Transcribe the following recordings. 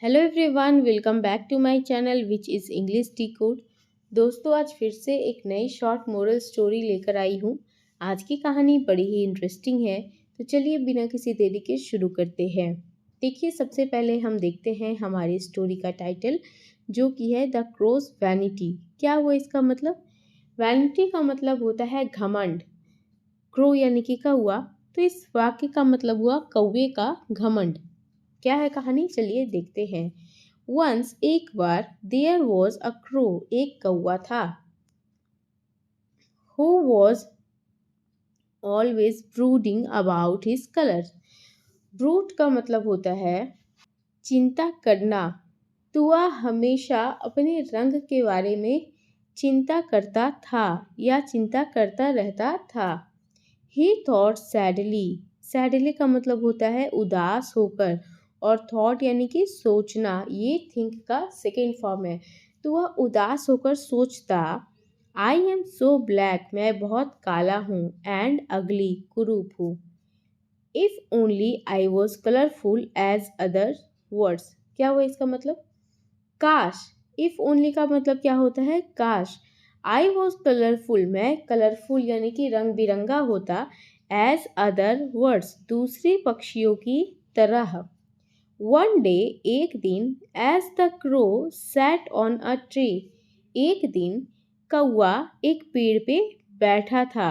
Hello everyone, welcome back to my channel which is English T code. दोस्तों, आज फिर से एक नई शॉर्ट मोरल स्टोरी लेकर आई हूँ। आज की कहानी बड़ी ही इंटरेस्टिंग है, तो चलिए बिना किसी देरी के शुरू करते हैं। देखिए, सबसे पहले हम देखते हैं हमारी स्टोरी का टाइटल, जो कि है द क्रोज वैनिटी। क्या हुआ इसका मतलब? वैनिटी का मतलब होता है घमंड। क्रो यानी कि कौवा, तो इस वाक्य का मतलब हुआ कौवे का घमंड। क्या है कहानी, चलिए देखते हैं। वंस एक बार देयर वॉज अ क्रो, एक कौवा था। Who was always brooding about his colour. Brood का मतलब होता है चिंता करना। तो वह हमेशा अपने रंग के बारे में चिंता करता था या चिंता करता रहता था। ही थॉट सैडली। सैडली का मतलब होता है उदास होकर, और थॉट यानी कि सोचना, ये थिंक का सेकेंड फॉर्म है। तो वह उदास होकर सोचता, आई एम सो ब्लैक, मैं बहुत काला हूँ, एंड अगली, कुरूप हूँ। If only I was colourful as other words. क्या हुआ इसका मतलब? काश। इफ ओनली का मतलब क्या होता है? काश। आई वॉज कलरफुल, मैं कलरफुल यानी कि रंग बिरंगा होता, एज अदर वर्ड्स, दूसरे पक्षियों की तरह। वन डे, एक दिन, as the crow sat on a tree, एक दिन कौवा एक पेड़ पे बैठा था।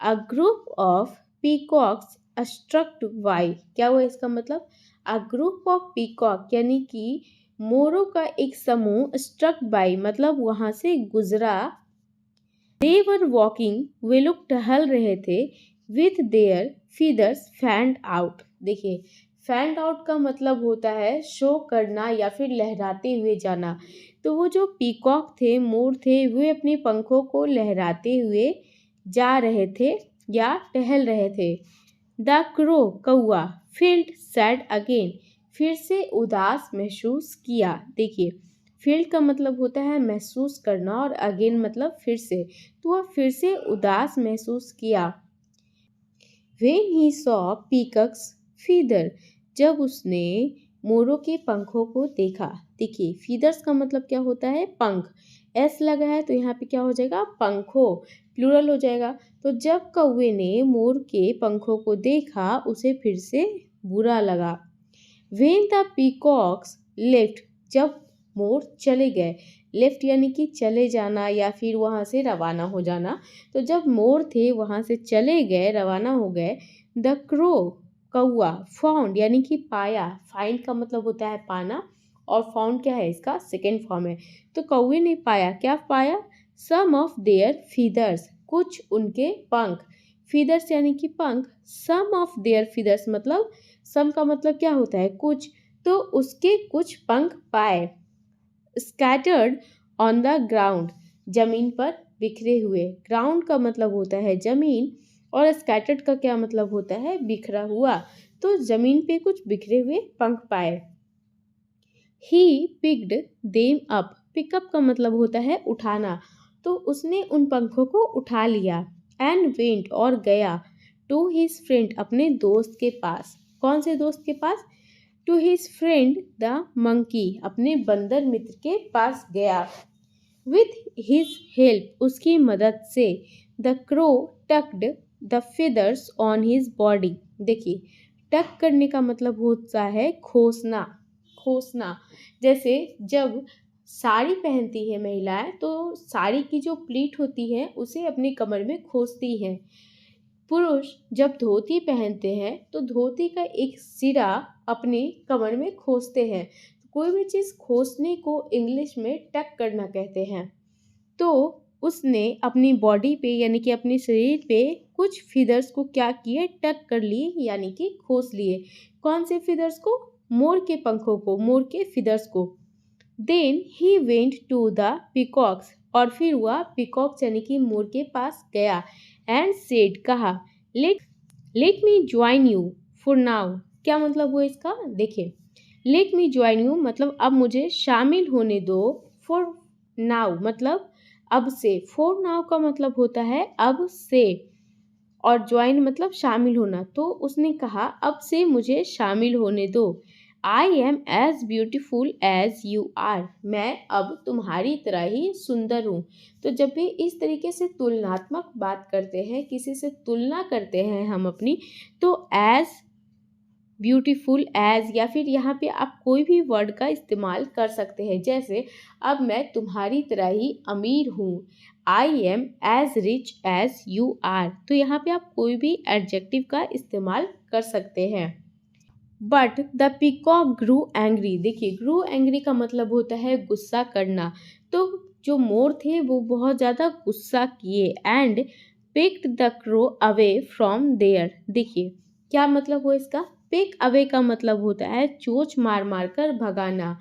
A group of peacocks strucked by. क्या हुआ इसका मतलब? अ ग्रुप ऑफ पीकॉक यानी कि मोरों का एक समूह, स्ट्रक बाय मतलब वहां से गुजरा। दे वर वॉकिंग, वे लोग टहल रहे थे, with their feathers fanned out. देखिए, फैंड आउट का मतलब होता है शो करना या फिर लहराते हुए जाना। तो वो जो पीकॉक थे, मोर थे, वे अपने पंखों को लहराते हुए जा रहे थे या टहल रहे थे। द क्रो, कौआ, फील्ड सैड अगेन, फिर से उदास महसूस किया। देखिए, फील्ड का मतलब होता है महसूस करना, और अगेन मतलब फिर से, तो वह फिर से उदास महसूस किया। When he saw peacock's feather, जब उसने मोरों के पंखों को देखा। देखिए, फीदर्स का मतलब क्या होता है? पंख। एस लगा है तो यहाँ पे क्या हो जाएगा? पंखों, प्लूरल हो जाएगा। तो जब कौवे ने मोर के पंखों को देखा, उसे फिर से बुरा लगा। When the peacocks left, जब मोर चले गए। लेफ्ट यानी कि चले जाना या फिर वहाँ से रवाना हो जाना। तो जब मोर थे वहाँ से चले गए, रवाना हो गए। द क्रो, कौआ, फाउंड यानी कि पाया। फाइंड का मतलब होता है पाना, और फाउंड क्या है? इसका सेकेंड फॉर्म है। तो कौवे ने पाया, क्या पाया? सम ऑफ देयर फीदर्स, कुछ उनके पंख। फीदर्स यानी कि पंख। सम ऑफ देयर फीदर्स मतलब, सम का मतलब क्या होता है? कुछ। तो उसके कुछ पंख पाए। स्कैटर्ड ऑन द ग्राउंड, जमीन पर बिखरे हुए। ग्राउंड का मतलब होता है जमीन, और स्कैटर्ड का क्या मतलब होता है? बिखरा हुआ। तो जमीन पे कुछ बिखरे हुए पंख पाए। He picked them up, pickup का मतलब होता है उठाना। तो उसने उन पंखों को उठा लिया। एंड वेंट, और गया। टू हिज फ्रेंड, अपने दोस्त के पास। कौन से दोस्त के पास? To his friend the monkey, अपने बंदर मित्र के पास गया। विथ हिज हेल्प, उसकी मदद से। The crow tucked the feathers on his body. देखिए, टक करने का मतलब होता है खोसना। खोसना, जैसे जब साड़ी पहनती है महिलाएं, तो साड़ी की जो प्लीट होती है उसे अपनी कमर में खोसती हैं। पुरुष जब धोती पहनते हैं तो धोती का एक सिरा अपने कमर में खोसते हैं। कोई भी चीज़ खोसने को इंग्लिश में टक करना कहते हैं। तो उसने अपनी बॉडी पे यानी कि अपने शरीर पे कुछ फीदर्स को क्या किए? टक कर लिए यानी कि खोस लिए। कौन से फीदर्स को? मोर के पंखों को, मोर के फीदर्स को। Then he went to the peacocks, और फिर वह पीकॉक्स यानी कि मोर के पास गया। एंड सेड, कहा, let let me join you for now. क्या मतलब हुआ इसका? देखिए, लेट मी ज्वाइन यू मतलब अब मुझे शामिल होने दो। फॉर नाउ मतलब अब से। फॉर नाउ का मतलब होता है अब से, और ज्वाइन मतलब शामिल होना। तो उसने कहा अब से मुझे शामिल होने दो। I am as beautiful as you are, मैं अब तुम्हारी तरह ही सुंदर हूँ। तो जब भी इस तरीके से तुलनात्मक बात करते हैं, किसी से तुलना करते हैं हम अपनी, तो एज, ब्यूटीफुल एज, या फिर यहाँ पे आप कोई भी वर्ड का इस्तेमाल कर सकते हैं। जैसे अब मैं तुम्हारी तरह ही अमीर हूँ, I am as rich as you are. तो यहाँ पे आप कोई भी एडजेक्टिव का इस्तेमाल कर सकते हैं। But the peacock grew angry, देखिए ग्रू एंग्री का मतलब होता है गुस्सा करना। तो जो मोर थे वो बहुत ज़्यादा गुस्सा किए। And picked the crow away from there, देखिए क्या मतलब हुआ इसका। पिक अवे का मतलब होता है चोंच मार मार कर भगाना।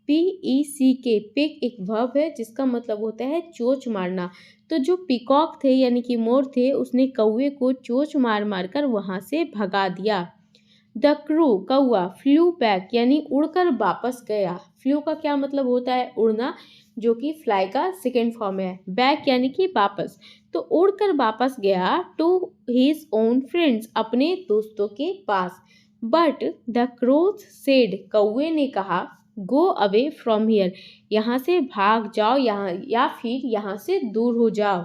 PECK, पिक एक वर्ब है जिसका मतलब होता है चोंच मारना। तो जो पीकॉक थे यानी कि मोर थे, उसने कौवे को चोंच मार मार कर वहाँ से भगा दिया। द क्रू, कौआ, फ्लू बैक यानी उड़कर वापस गया। फ्लू का क्या मतलब होता है उड़ना, जो कि फ्लाई का सेकेंड फॉर्म है। बैक यानी कि वापस, तो उड़कर वापस गया टू हिज ओन फ्रेंड्स, अपने दोस्तों के पास। बट द क्रोथ सेड, कौवे ने कहा, गो अवे फ्रॉम हियर, यहाँ से भाग जाओ, यहाँ या फिर यहाँ से दूर हो जाओ।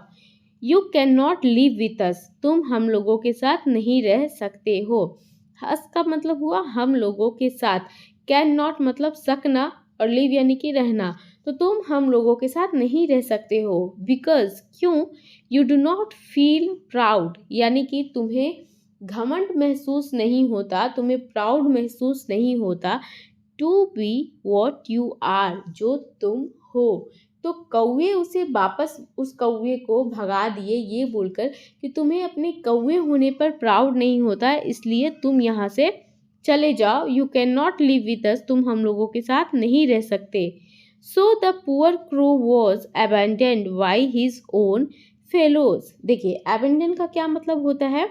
You can not live with us, तुम हम लोगों के साथ नहीं रह सकते हो। हस का मतलब हुआ हम लोगों के साथ, कैन नॉट मतलब सकना, और लिव यानी कि रहना। तो तुम हम लोगों के साथ नहीं रह सकते हो। बिकॉज, क्यों, you do not feel proud, यानी कि तुम्हें घमंड महसूस नहीं होता, तुम्हें प्राउड महसूस नहीं होता। To be what you are, जो तुम हो। तो कौवे उसे वापस, उस कौवे को भगा दिए ये बोलकर कि तुम्हें अपने कौवे होने पर प्राउड नहीं होता, इसलिए तुम यहाँ से चले जाओ। You can not live with us, तुम हम लोगों के साथ नहीं रह सकते। So the poor crow was abandoned by his own fellows, देखिए अबैंडन का क्या मतलब होता है,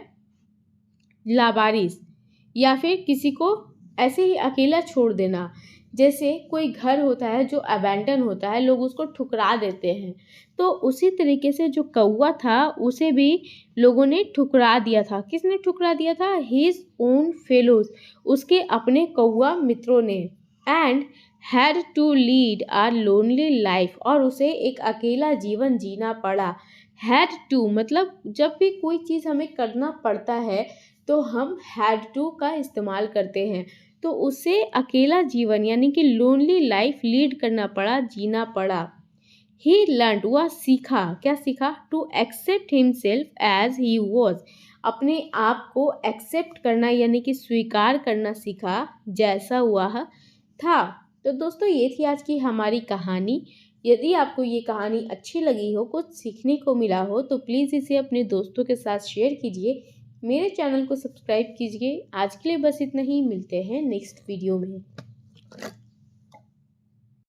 लावारिस, या फिर किसी को ऐसे ही अकेला छोड़ देना। जैसे कोई घर होता है जो अबैंडन होता है, लोग उसको ठुकरा देते हैं। तो उसी तरीके से जो कौवा था उसे भी लोगों ने ठुकरा दिया था। किसने ठुकरा दिया था, हिज ओन फेलोज, उसके अपने कौवा मित्रों ने। And had to lead a lonely life, और उसे एक अकेला जीवन जीना पड़ा। हैड टू मतलब जब भी कोई चीज़ हमें करना पड़ता है तो हम हैड टू का इस्तेमाल करते हैं। तो उसे अकेला जीवन यानी कि लोनली लाइफ लीड करना पड़ा, जीना पड़ा। ही लर्नड, वह सीखा, क्या सीखा, to accept himself as he was, अपने आप को एक्सेप्ट करना यानी कि स्वीकार करना सीखा जैसा वह था। तो दोस्तों ये थी आज की हमारी कहानी। यदि आपको ये कहानी अच्छी लगी हो, कुछ सीखने को मिला हो, तो प्लीज़ इसे अपने दोस्तों के साथ शेयर कीजिए। मेरे चैनल को सब्सक्राइब कीजिए। आज के लिए बस इतना ही, मिलते हैं नेक्स्ट वीडियो में।